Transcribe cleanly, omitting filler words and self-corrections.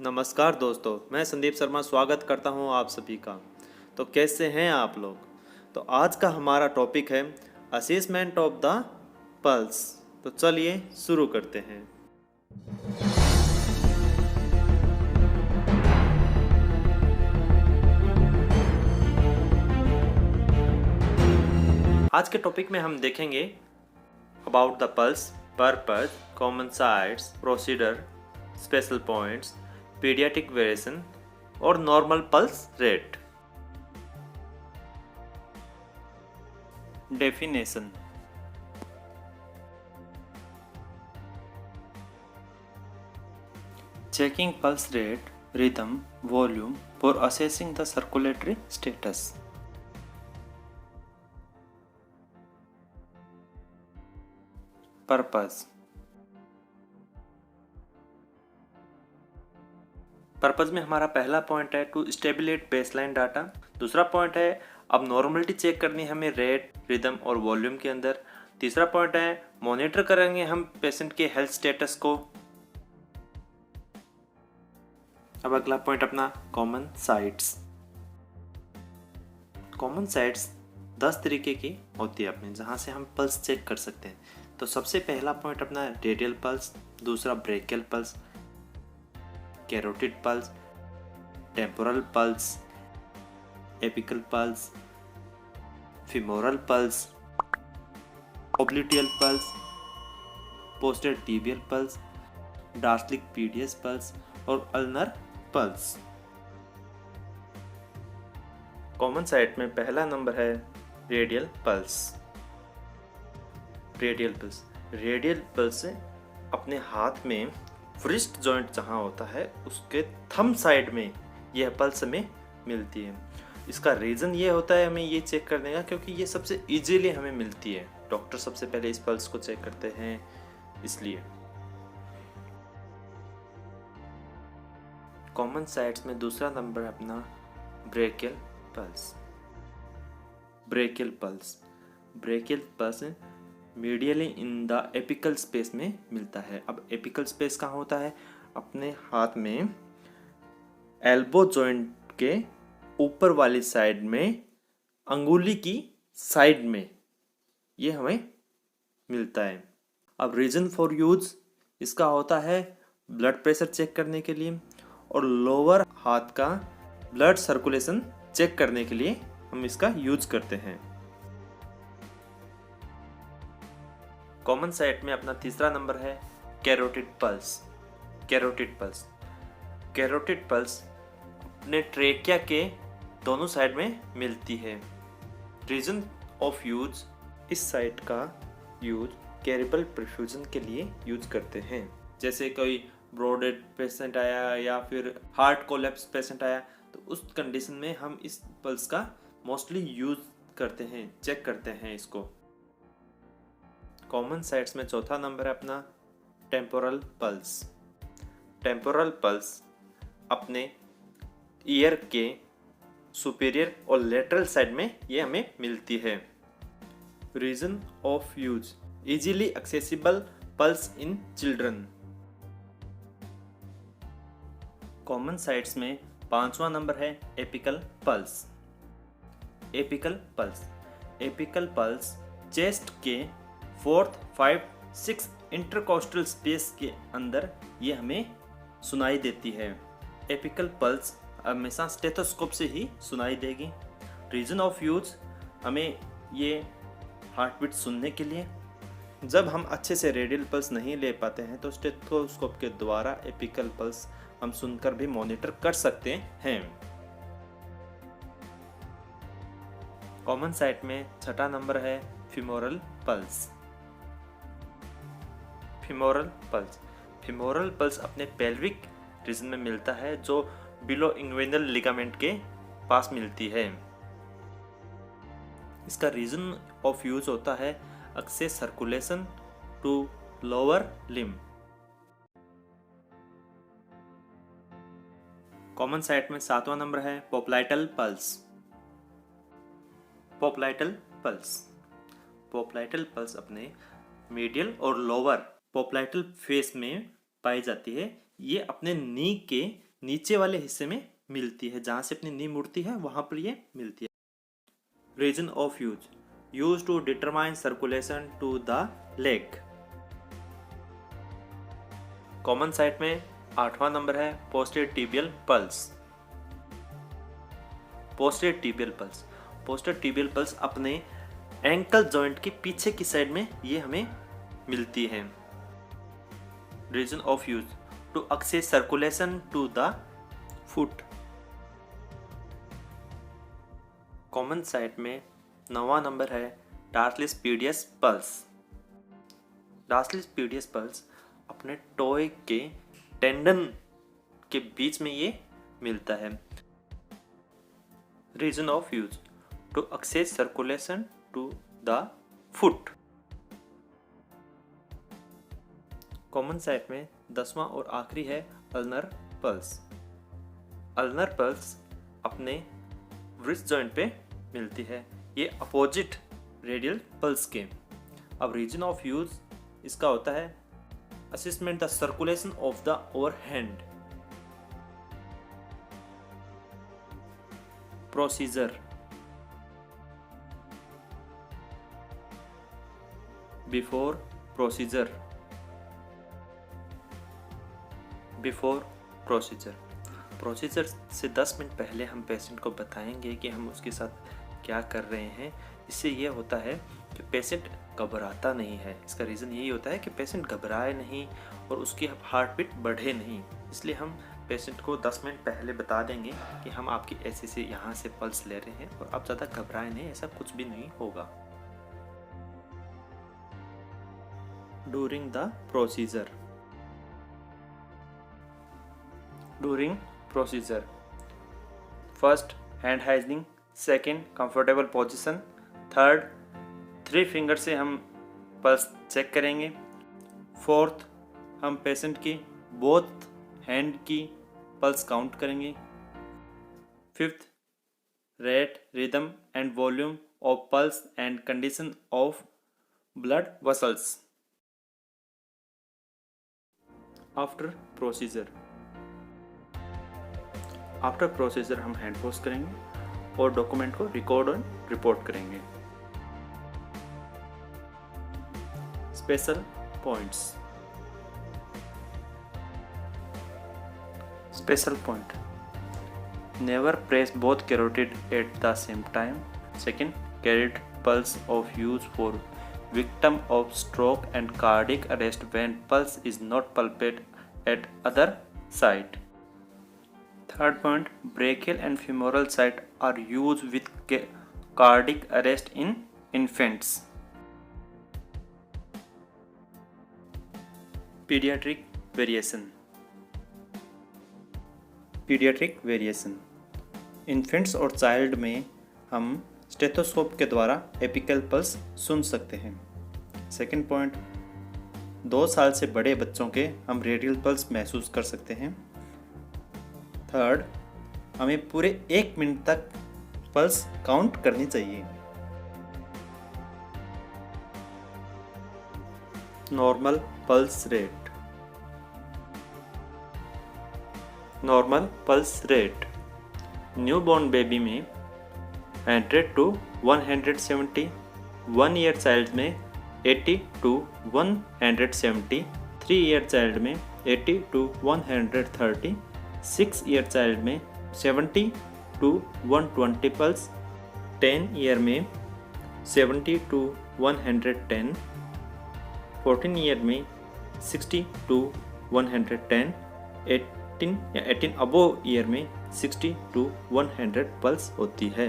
नमस्कार दोस्तों, मैं संदीप शर्मा स्वागत करता हूं आप सभी का। तो कैसे हैं आप लोग? तो आज का हमारा टॉपिक है असेसमेंट ऑफ द पल्स। तो चलिए शुरू करते हैं। आज के टॉपिक में हम देखेंगे about the pulse, purpose, common sites, procedure, special points, pediatric variation और normal pulse rate. Definition. Checking pulse rate, rhythm, volume for assessing the circulatory status. Purpose. Purpose में हमारा पहला पॉइंट है टू स्टेबुलेट बेसलाइन डाटा। दूसरा point है अब normality check करनी है हमें रेट, रिदम और वॉल्यूम के अंदर। तीसरा पॉइंट है मॉनिटर करेंगे हम पेशेंट के हेल्थ स्टेटस को। अब अगला पॉइंट अपना कॉमन साइट्स। कॉमन साइट्स 10 तरीके की होती है अपने, जहाँ से हम पल्स चेक कर सकते हैं। तो सबसे पहला पॉइंट अपना रेडियल पल्स, दूसरा brachial pulse, carotid pulse, temporal pulse, apical pulse, femoral pulse, popliteal pulse, posterior tibial pulse, dorsalis pedis pulse और अल्नर पल्स। कॉमन साइट में पहला नंबर है radial pulse. Radial pulse, radial pulse से अपने हाथ में wrist joint जहाँ होता है उसके थंब साइड में यह पल्स हमें मिलती है। इसका रीज़न ये होता है हमें ये चेक करने का क्योंकि ये सबसे इजीली हमें मिलती है। डॉक्टर सबसे पहले इस पल्स को चेक करते हैं इसलिए। कॉमन साइट्स में दूसरा नंबर अपना brachial pulse. Brachial pulse, brachial pulse medially in the apical space में मिलता है। अब एपिकल स्पेस कहाँ होता है? अपने हाथ में एल्बो जॉइंट के ऊपर वाली साइड में, अंगुली की साइड में ये हमें मिलता है। अब रीजन फॉर यूज इसका होता है ब्लड प्रेशर चेक करने के लिए और लोअर हाथ का ब्लड सर्कुलेशन चेक करने के लिए हम इसका यूज करते हैं। कॉमन साइट में अपना तीसरा नंबर है carotid pulse. Carotid pulse, carotid pulse अपने ट्रेकिया के दोनों साइड में मिलती है। रीजन ऑफ यूज, इस साइट का यूज कैरिबल परफ्यूजन के लिए यूज करते हैं। जैसे कोई ब्रोडेड पेशेंट आया या फिर हार्ट कोलैप्स पेशेंट आया तो उस कंडीशन में हम इस पल्स का मोस्टली यूज करते हैं, चेक करते हैं इसको। कॉमन साइट्स में चौथा नंबर है अपना टेम्पोरल पल्स। टेम्पोरल पल्स अपने ईयर के सुपीरियर और लेटरल साइड में ये हमें मिलती है। Reason of use, easily accessible pulse in children. Common sites में पांचवा नंबर है apical pulse. Apical pulse, apical pulse chest के 4th, 5th, 6th intercostal space के अंदर ये हमें सुनाई देती है। एपिकल पल्स हमेशा स्टेथोस्कोप से ही सुनाई देगी। रीजन ऑफ यूज, हमें ये हार्ट बीट सुनने के लिए। जब हम अच्छे से रेडियल पल्स नहीं ले पाते हैं तो स्टेथोस्कोप के द्वारा एपिकल पल्स हम सुनकर भी मॉनिटर कर सकते हैं। कॉमन साइट में छठा नंबर है femoral pulse. Femoral pulse, femoral pulse अपने पेल्विक रीजन में मिलता है जो बिलो इंग्विनल लिगामेंट के पास मिलती है। इसका रीजन ऑफ यूज होता है access circulation to lower limb. Common site में सातवां नंबर है popliteal pulse. Popliteal pulse, popliteal pulse अपने मीडियल और लोअर पोप्लाइटल फेस में पाई जाती है। ये अपने नी के नीचे वाले हिस्से में मिलती है, जहाँ से अपनी नी मुड़ती है वहाँ पर ये मिलती है। Reason of use to determine circulation to the leg. Common site में 8वां नंबर है posterior tibial pulse. Posterior tibial pulse, posterior tibial pulse अपने एंकल जॉइंट के पीछे की साइड में ये हमें मिलती है। Reason of use to access circulation to the foot. Common site में 9वां नंबर है डार्सलिस पीडियस पल्स। डार्सलिस पीडियस पल्स अपने टोए के टेंडन के बीच में ये मिलता है। Reason of use to access circulation to the foot. Common site में 10वां और आखिरी है अल्नर पल्स। अल्नर पल्स अपने व्रिस्ट जॉइंट पे मिलती है, ये अपोजिट रेडियल पल्स के। अब रीजन ऑफ यूज इसका होता है असिस्टमेंट the circulation of the over hand. Procedure before procedure. Before procedure, procedure से 10 मिनट पहले हम पेशेंट को बताएंगे कि हम उसके साथ क्या कर रहे हैं। इससे ये होता है कि पेशेंट घबराता नहीं है। इसका रीज़न यही होता है कि पेशेंट घबराए नहीं और उसकी हार्ट बीट बढ़े नहीं। इसलिए हम पेशेंट को 10 मिनट पहले बता देंगे कि हम आपकी ऐसे यहाँ से पल्स ले रहे हैं और आप ज़्यादा घबराए नहीं, ऐसा कुछ भी नहीं होगा। During the procedure. During procedure, first hand hygiening, second comfortable position, third 3 finger से हम पल्स चेक करेंगे, फोर्थ हम पेशेंट की बोथ हैंड की पल्स काउंट करेंगे, fifth rate, rhythm and volume of pulse and condition of blood vessels. After procedure, after procedure हम hand wash करेंगे और डॉक्यूमेंट को रिकॉर्ड और रिपोर्ट करेंगे। Special points. Special point, never press both carotid at the same time. Second, carried pulse of use for victim of stroke and cardiac arrest when pulse is not palpate at other site. Third point, brachial and femoral site are used with cardiac arrest in infants. Pediatric variation. Pediatric variation. Infants और child में हम stethoscope के द्वारा apical pulse सुन सकते हैं। Second point, 2 साल से बड़े बच्चों के हम रेडियल पल्स महसूस कर सकते हैं। थर्ड, हमें पूरे 1 मिनट तक पल्स काउंट करनी चाहिए। Normal pulse rate. Normal pulse rate newborn baby में 100 to 170, 1 year चाइल्ड में 80 to 170, 3 year चाइल्ड में 80 to 130, 6 year चाइल्ड में 70 to 120 पल्स, 10 year में 70 to 110, 14 year में 60 to 110, 18 अबोव ईयर में 60 to 100 पल्स होती है।